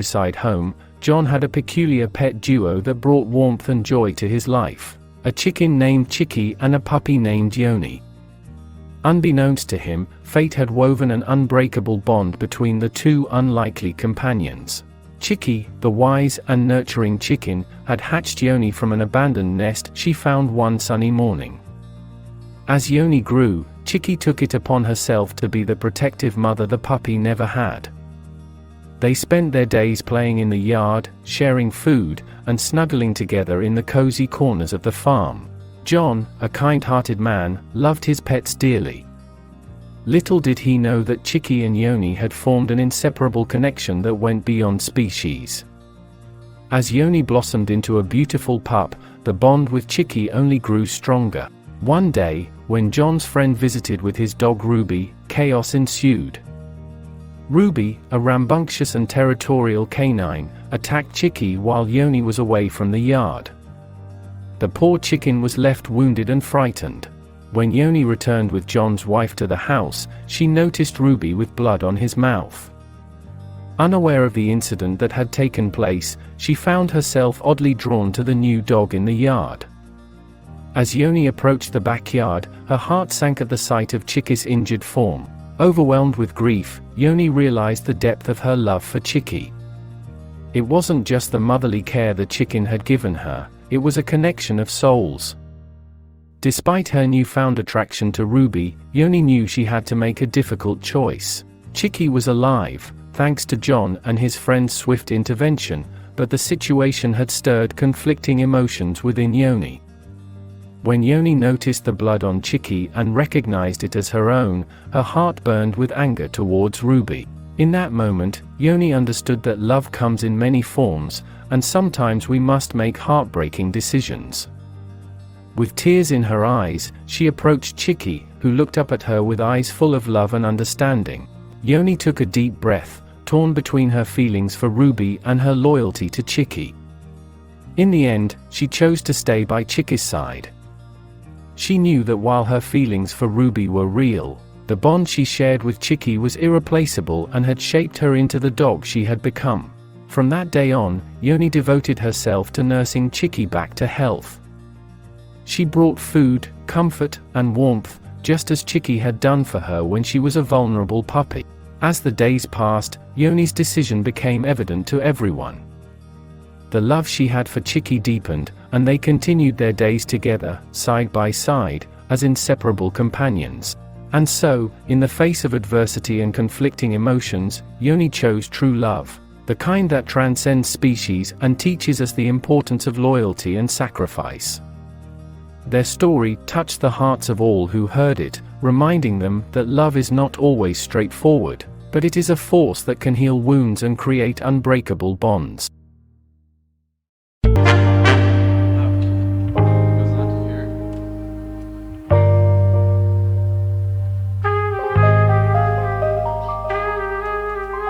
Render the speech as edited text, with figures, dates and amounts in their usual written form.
countryside home, John had a peculiar pet duo that brought warmth and joy to his life: a chicken named Chicky and a puppy named Yoni. Unbeknownst to him, fate had woven an unbreakable bond between the two unlikely companions. Chicky, the wise and nurturing chicken, had hatched Yoni from an abandoned nest she found one sunny morning. As Yoni grew, Chicky took it upon herself to be the protective mother the puppy never had. They spent their days playing in the yard, sharing food, and snuggling together in the cozy corners of the farm. John, a kind-hearted man, loved his pets dearly. Little did he know that Chicky and Yoni had formed an inseparable connection that went beyond species. As Yoni blossomed into a beautiful pup, the bond with Chicky only grew stronger. One day, when John's friend visited with his dog Ruby, chaos ensued. Ruby, a rambunctious and territorial canine, attacked Chicky while Yoni was away from the yard. The poor chicken was left wounded and frightened. When Yoni returned with John's wife to the house, she noticed Ruby with blood on his mouth. Unaware of the incident that had taken place, she found herself oddly drawn to the new dog in the yard. As Yoni approached the backyard, her heart sank at the sight of Chicky's injured form. Overwhelmed with grief, Yoni realized the depth of her love for Chicky. It wasn't just the motherly care the chicken had given her, it was a connection of souls. Despite her newfound attraction to Ruby, Yoni knew she had to make a difficult choice. Chicky was alive, thanks to John and his friend's swift intervention, but the situation had stirred conflicting emotions within Yoni. When Yoni noticed the blood on Chicky and recognized it as her own, her heart burned with anger towards Ruby. In that moment, Yoni understood that love comes in many forms, and sometimes we must make heartbreaking decisions. With tears in her eyes, she approached Chicky, who looked up at her with eyes full of love and understanding. Yoni took a deep breath, torn between her feelings for Ruby and her loyalty to Chicky. In the end, she chose to stay by Chicky's side. She knew that while her feelings for Ruby were real, the bond she shared with Chicky was irreplaceable and had shaped her into the dog she had become. From that day on, Yoni devoted herself to nursing Chicky back to health. She brought food, comfort, and warmth, just as Chicky had done for her when she was a vulnerable puppy. As the days passed, Yoni's decision became evident to everyone. The love she had for Chicky deepened, and they continued their days together, side by side, as inseparable companions. And so, in the face of adversity and conflicting emotions, Yoni chose true love, the kind that transcends species and teaches us the importance of loyalty and sacrifice. Their story touched the hearts of all who heard it, reminding them that love is not always straightforward, but it is a force that can heal wounds and create unbreakable bonds.